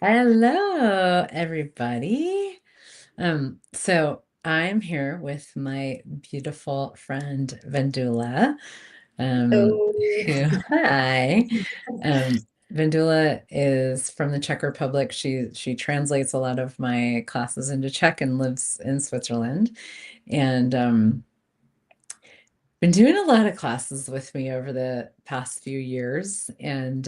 Hello, everybody. So I'm here with my beautiful friend Vendula. Um, Oh, hi. Vendula is from the Czech Republic. She translates a lot of my classes into Czech and lives in Switzerland. And been doing a lot of classes with me over the past few years, and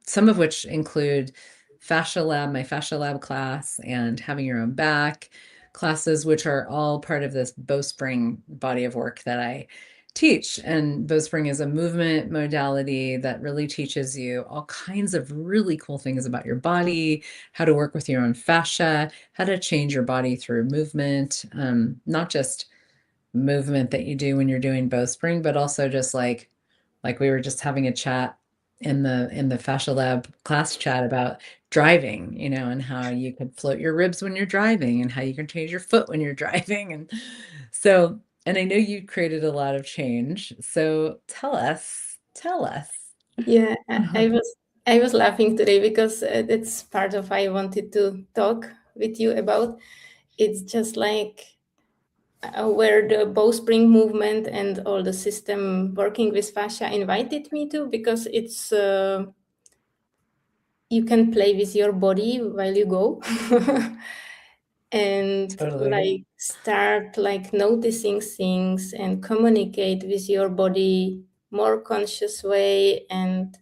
some of which include Fascia Lab, my Fascia Lab class, and Having Your Own Back classes, which are all part of this Bowspring body of work that I teach. And Bowspring is a movement modality that really teaches you all kinds of really cool things about your body, how to work with your own fascia, how to change your body through movement, not just movement that you do when you're doing Bowspring, but also just like we were just having a chat in the Fascia Lab class chat about driving, and how you could float your ribs when you're driving and how you can change your foot when you're driving. And I know you created a lot of change. So tell us. yeah. I was laughing today because it's part of I wanted to talk with you about. It's just like where the bowspring movement and all the system working with fascia invited me to, because it's you can play with your body while you go. And Totally. like start like noticing things and communicate with your body more conscious way, and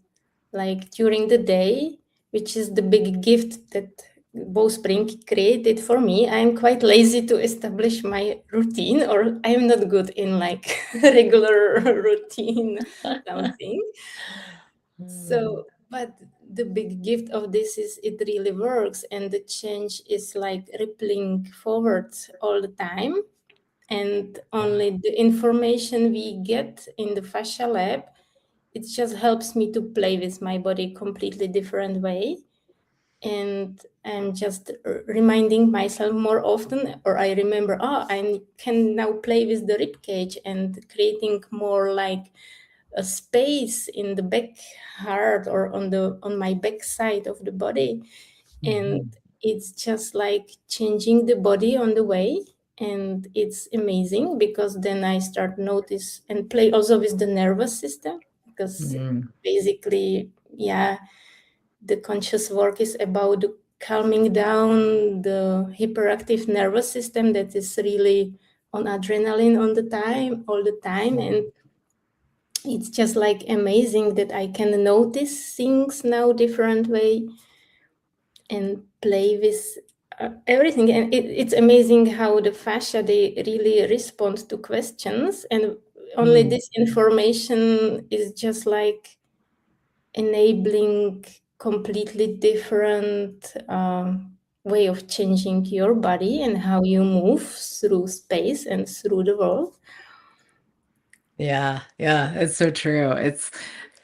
like during the day, which is the big gift that Bowspring created for me. I'm quite lazy to establish my routine, or I'm not good in like regular routine something. Mm, So, but the big gift of this is it really works, and the change is like rippling forward all the time. And yeah. only the information we get in the fascia lab, it just helps me to play with my body completely different way. And I'm just reminding myself more often, or I remember, oh, I can now play with the rib cage and creating more like a space in the back heart or on my back side of the body. And Mhm. it's just like changing the body on the way. And it's amazing because then I start notice and play also with the nervous system, because Mm. basically, yeah, the conscious work is about calming down the hyperactive nervous system that is really on adrenaline on the time all the time. And Mm. it's just like amazing that I can notice things now different way and play with everything. And it's amazing how the fascia, they really respond to questions, and only Mm. this information is just like enabling completely different way of changing your body and how you move through space and through the world. Yeah, yeah, it's so true.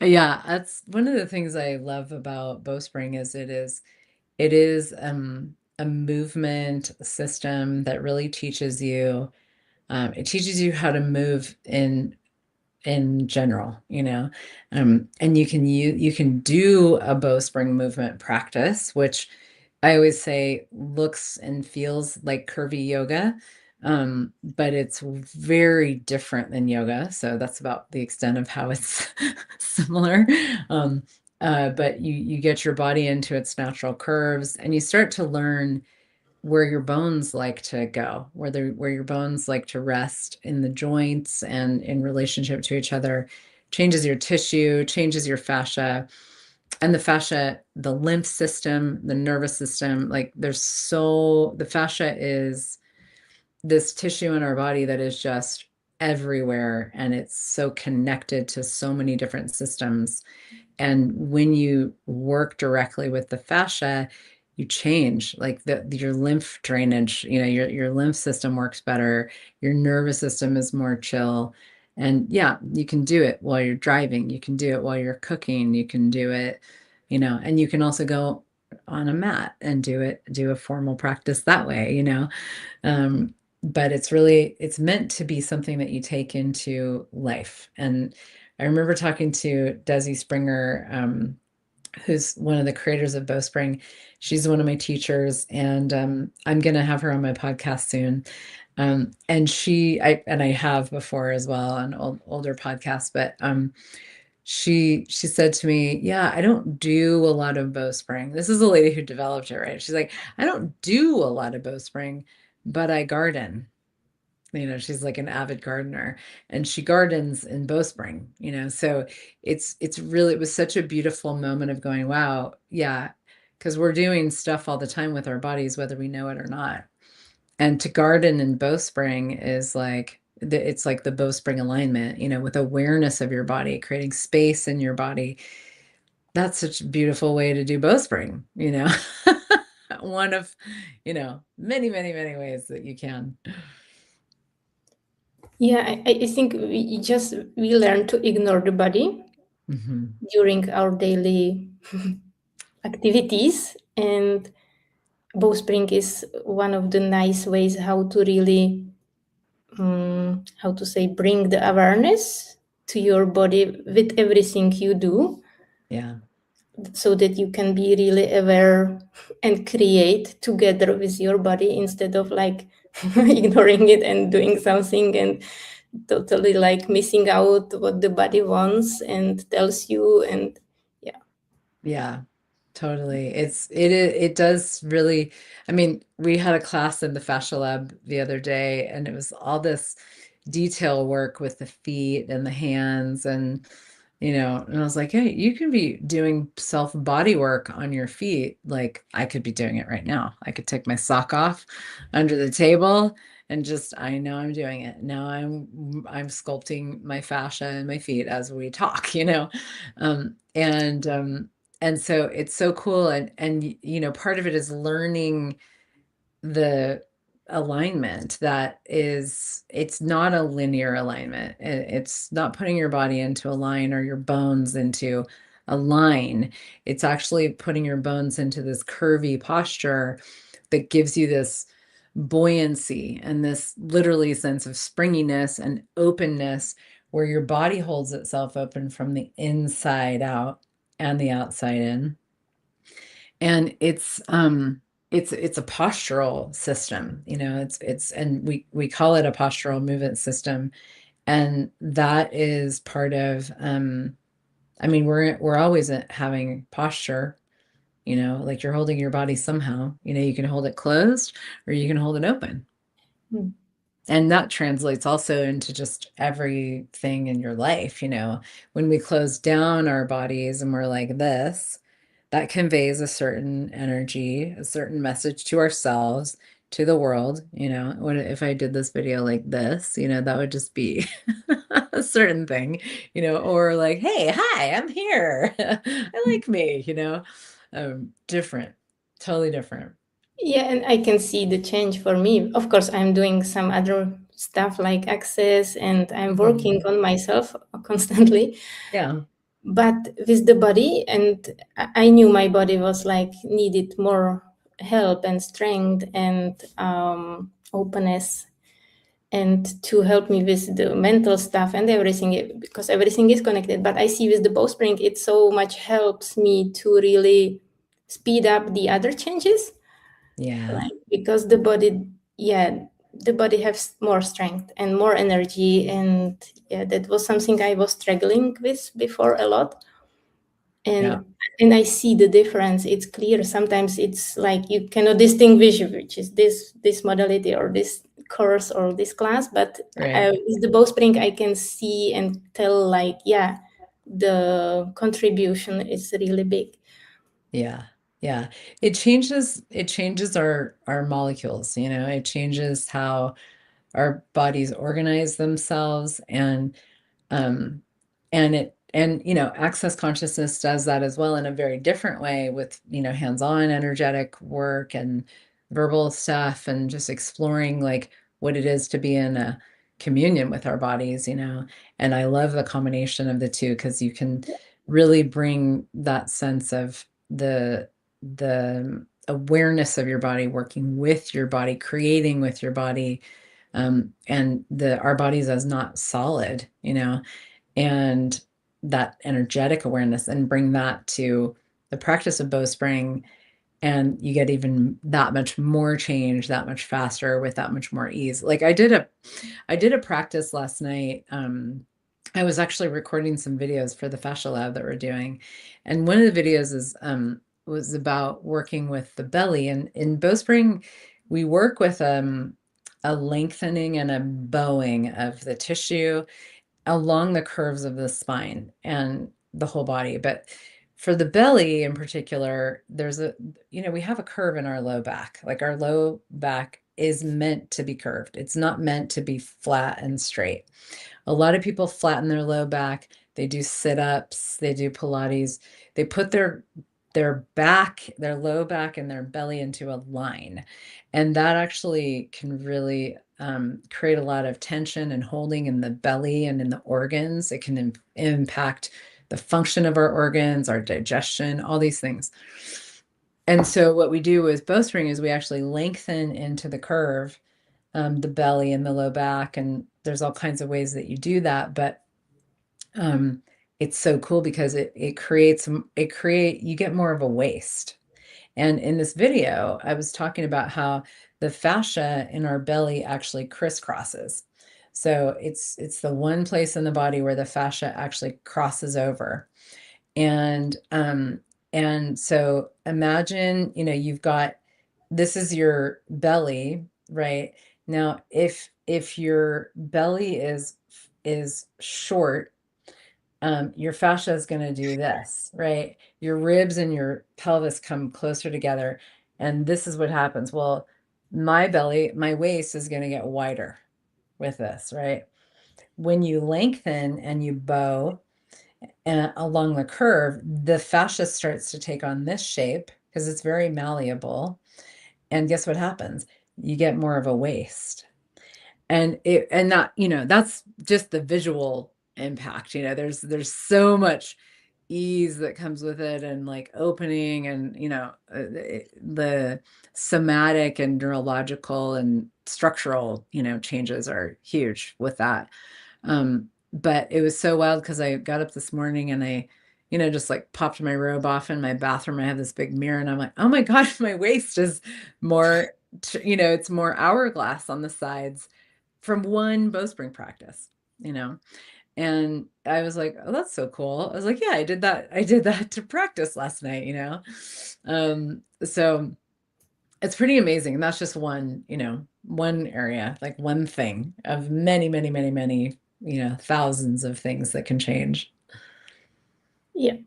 Yeah, that's one of the things I love about Bowspring is it is a movement system that really teaches you it teaches you how to move in general, and you can do a Bowspring movement practice, which I always say looks and feels like curvy yoga, but it's very different than yoga. So that's about the extent of how it's similar. Um, but you get your body into its natural curves, and you start to learn where your bones like to go, where your bones like to rest in the joints and in relationship to each other, changes your tissue, changes your fascia, and the fascia, the lymph system, the nervous system, like the fascia is this tissue in our body that is just everywhere, and it's so connected to so many different systems. And when you work directly with the fascia, you change like your lymph drainage, your lymph system works better, your nervous system is more chill. And yeah, you can do it while you're driving, you can do it while you're cooking, you can do it, and you can also go on a mat and do a formal practice that way, but it's meant to be something that you take into life. And I remember talking to Desi Springer who's one of the creators of Bowspring. She's one of my teachers, and I'm gonna have her on my podcast soon. And I have before as well on older podcasts, but she said to me, "Yeah, I don't do a lot of Bowspring." This is the lady who developed it, right? She's like, "I don't do a lot of Bowspring, but I garden." She's like an avid gardener, and she gardens in Bowspring, so it was such a beautiful moment of going, wow, yeah, because we're doing stuff all the time with our bodies, whether we know it or not. And to garden in Bowspring is like it's like the Bowspring alignment, with awareness of your body, creating space in your body. That's such a beautiful way to do Bowspring, one of, many, many, many ways that you can. Yeah, I think we learn to ignore the body during our daily activities, and Bowspring is one of the nice ways how to really how to say, bring the awareness to your body with everything you do. Yeah. So that you can be really aware and create together with your body, instead of like ignoring it and doing something and totally like missing out what the body wants and tells you. And Yeah, totally. It does really, I mean, we had a class in the Fascia Lab the other day, and it was all this detail work with the feet and the hands, and and I was like, hey, you can be doing self body work on your feet. Like I could be doing it right now. I could take my sock off under the table and just, I know I'm doing it. Now I'm sculpting my fascia and my feet as we talk, Um, and and so it's so cool, and part of it is learning the alignment that is, it's not a linear alignment. It's not putting your body into a line or your bones into a line. It's actually putting your bones into this curvy posture that gives you this buoyancy and this literally sense of springiness and openness, where your body holds itself open from the inside out and the outside in. And it's a postural system, and we call it a postural movement system. And that is part of, I mean, we're always having posture, like you're holding your body somehow. You can hold it closed or you can hold it open. And that translates also into just everything in your life. When we close down our bodies and we're like this, that conveys a certain energy, a certain message to ourselves, to the world. If I did this video like this, that would just be a certain thing, or like, hey, hi, I'm here. I like me, different, totally different. yeah, and I can see the change for me. Of course, I'm doing some other stuff like access, and I'm working on myself constantly. Yeah. But with the body, and I knew my body was like needed more help and strength and openness, and to help me with the mental stuff and everything, because everything is connected. But I see with the Bowspring, it so much helps me to really speed up the other changes. Yeah. Like, because the body, the body has more strength and more energy. And that was something I was struggling with before a lot. And I see the difference. It's clear. Sometimes it's like you cannot distinguish which is this modality or this course or this class. But with the Bowspring, I can see and tell, like, the contribution is really big. Yeah. Yeah. It changes our molecules, it changes how our bodies organize themselves, um access consciousness does that as well in a very different way with, hands-on energetic work and verbal stuff, and just exploring like what it is to be in a communion with our bodies, and I love the combination of the two, because you can really bring that sense of the awareness of your body, working with your body, creating with your body, and our bodies as not solid, and that energetic awareness, and bring that to the practice of bowspring, and you get even that much more change that much faster with that much more ease. Like I did a practice last night. I was actually recording some videos for the fascia lab that we're doing, and one of the videos was about working with the belly. And in bowspring we work with a lengthening and a bowing of the tissue along the curves of the spine and the whole body. But for the belly in particular, we have a curve in our low back. Like our low back is meant to be curved. It's not meant to be flat and straight. A lot of people flatten their low back. They do sit-ups, they do Pilates. They put their back, their low back and their belly into a line. And that actually can really create a lot of tension and holding in the belly and in the organs. It can impact the function of our organs, our digestion, all these things. And so what we do with bowspring is we actually lengthen into the curve, the belly and the low back. And there's all kinds of ways that you do that. But it's so cool because you get more of a waist. And in this video, I was talking about how the fascia in our belly actually crisscrosses. So it's the one place in the body where the fascia actually crosses over. And so imagine, this is your belly, right? Now, if your belly is short, your fascia is going to do this, right? Your ribs and your pelvis come closer together, and this is what happens. Well, my waist is going to get wider with this, right? When you lengthen and you bow along the curve, the fascia starts to take on this shape because it's very malleable. And guess what happens? You get more of a waist. And that's just the visual impact. There's so much ease that comes with it, and like opening, and the somatic and neurological and structural changes are huge with that. But it was so wild because I got up this morning and I just like popped my robe off in my bathroom. I have this big mirror and I'm like, oh my gosh, my waist is more it's more hourglass on the sides from one bowspring practice. And I was like, oh, that's so cool. I was like, yeah, I did that to practice last night. So it's pretty amazing. And that's just one area, like one thing of many, many, many, many, thousands of things that can change. Yeah.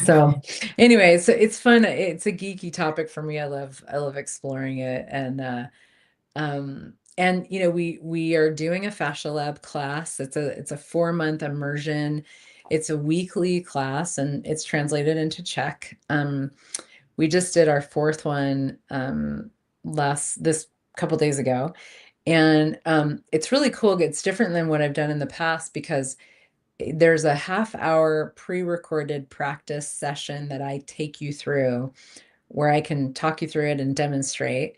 So anyway, so it's fun. It's a geeky topic for me. I love exploring it. And we are doing a fascia lab class. It's a 4-month immersion. It's a weekly class and it's translated into Czech. We just did our 4th one this couple days ago. And it's really cool. It's different than what I've done in the past because there's a half-hour pre-recorded practice session that I take you through where I can talk you through it and demonstrate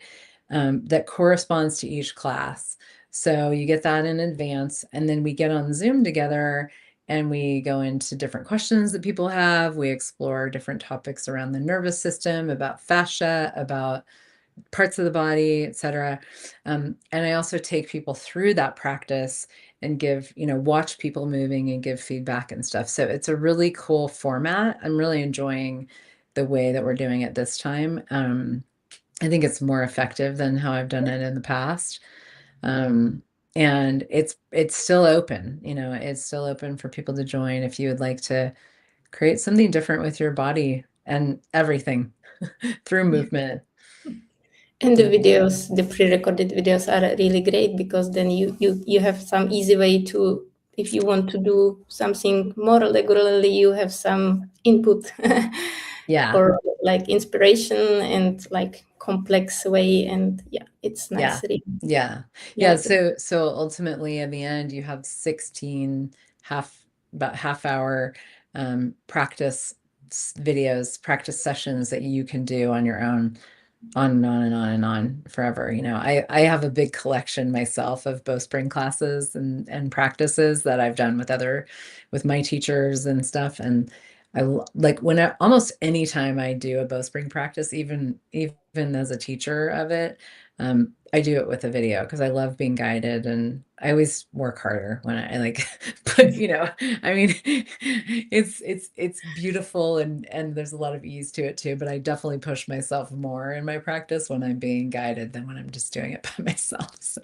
that corresponds to each class. So you get that in advance, and then we get on Zoom together and we go into different questions that people have. We explore different topics around the nervous system, about fascia, about parts of the body, etc. And I also take people through that practice and give, watch people moving and give feedback and stuff. So it's a really cool format. I'm really enjoying the way that we're doing it this time. I think it's more effective than how I've done it in the past. And it's still open, it's still open for people to join if you would like to create something different with your body and everything through movement. And the videos, the pre-recorded videos are really great because then you have some easy way to, if you want to do something more regularly, you have some input. Yeah. Or like inspiration and like complex way. And yeah, it's nice. Yeah. Yeah. So ultimately in the end, you have 16 about half-hour practice videos, practice sessions that you can do on your own, on and on and on and on forever. I have a big collection myself of bowspring classes and practices that I've done with my teachers and stuff. And like when almost any time I do a bowspring practice, even as a teacher of it, I do it with a video because I love being guided, and I always work harder when I like but I mean it's beautiful, and there's a lot of ease to it too, but I definitely push myself more in my practice when I'm being guided than when I'm just doing it by myself. So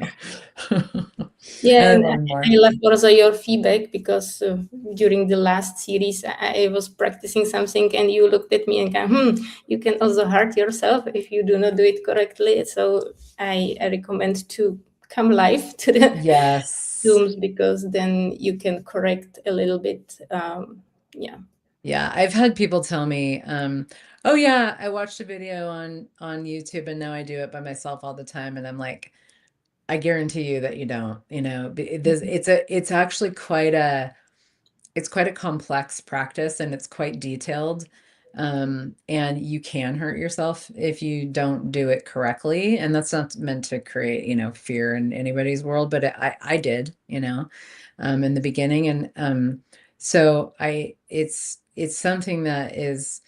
Yeah, and I and learn I more. love also your feedback because during the last series, I was practicing something and you looked at me and go, you can also hurt yourself if you do not do it correctly. So I recommend to come live to the Yes. Zooms because then you can correct a little bit. Yeah. Yeah, I've had people tell me, "Oh yeah, I watched a video on YouTube and now I do it by myself all the time." And I'm like, "I guarantee you that you don't, it's actually it's quite a complex practice, and it's quite detailed. And you can hurt yourself if you don't do it correctly. And that's not meant to create, fear in anybody's world, but I did, in the beginning. And so it's something that is,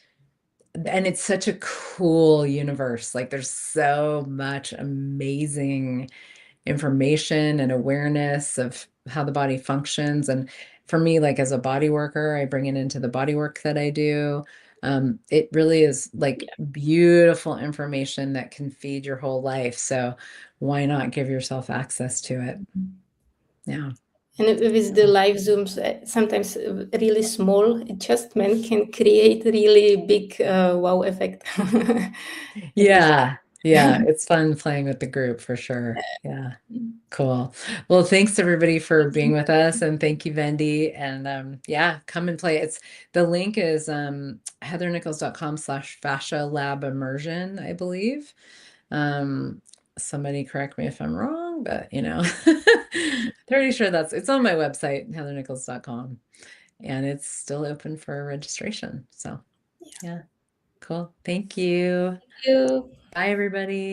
and it's such a cool universe. Like there's so much amazing information and awareness of how the body functions. And for me, like as a body worker, I bring it into the body work that I do. It really is like beautiful information that can feed your whole life. So why not give yourself access to it? Yeah. And with the live Zooms, sometimes really small adjustment can create really big wow effect. Yeah. Yeah. It's fun playing with the group for sure. Yeah. Cool. Well, thanks everybody for being with us, and thank you, Vendy. And yeah, come and play. The link is heathernichols.com/fascia lab immersion, I believe. Somebody correct me if I'm wrong, but pretty sure it's on my website, heathernichols.com, and it's still open for registration. So yeah, cool. Thank you. Thank you. Bye, everybody.